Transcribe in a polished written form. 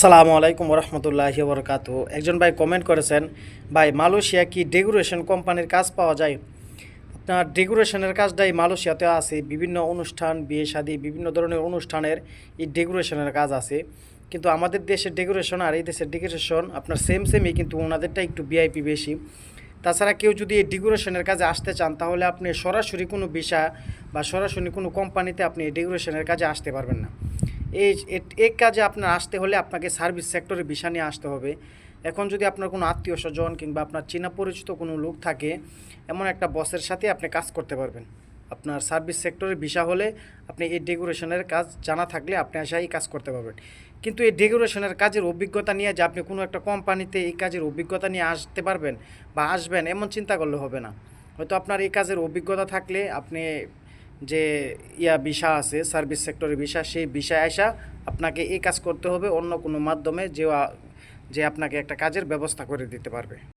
আসসালামু আলাইকুম রহমতুল্লাহি বরকাতু। একজন ভাই কমেন্ট করেছেন, ভাই মালয়েশিয়া কি ডেকোরেশন কোম্পানির কাজ পাওয়া যায়? আপনার ডেকোরেশনের কাজটাই মালয়েশিয়াতে আছে। বিভিন্ন অনুষ্ঠান, বিয়ে শাদী, বিভিন্ন ধরনের অনুষ্ঠানের এই ডেকোরেশনের কাজ আছে। কিন্তু আমাদের দেশের ডেকোরেশন আর এই দেশের ডেকোরেশন আপনার সেমই, কিন্তু ওনাদেরটা একটু ভিআইপি বেশি। তাছাড়া কেউ যদি এই ডেকোরেশনের কাজে আসতে চান, তাহলে আপনি সরাসরি কোনো বিষয় বা সরাসরি কোনো কোম্পানিতে আপনি এই ডেকোরেশনের কাজে আসতে পারবেন না। এই কাজে আপনার আসতে হলে আপনাকে সার্ভিস সেক্টরে ভিসা নিয়ে আসতে হবে। এখন যদি আপনার কোনো আত্মীয় স্বজন কিংবা আপনার চেনা পরিচিত কোনো লোক থাকে, এমন একটা বসের সাথে আপনি কাজ করতে পারবেন। আপনার সার্ভিস সেক্টরের ভিসা হলে আপনি এই ডেকোরেশনের কাজ জানা থাকলে আপনি আসা এই কাজ করতে পারবেন। কিন্তু এই ডেকোরেশনের কাজের অভিজ্ঞতা নিয়ে যে আপনি কোনো একটা কোম্পানিতে এই কাজের অভিজ্ঞতা নিয়ে আসতে পারবেন বা আসবেন, এমন চিন্তা করলে হবে না। হয়তো আপনার এই কাজের অভিজ্ঞতা থাকলে আপনি যে ভিসা আছে সার্ভিস সেক্টরের ভিসা, সেই ভিসায় আসা আপনাকে এই কাজ করতে হবে, অন্য কোনো মাধ্যমে যে আপনাকে একটা কাজের ব্যবস্থা করে দিতে পারবে।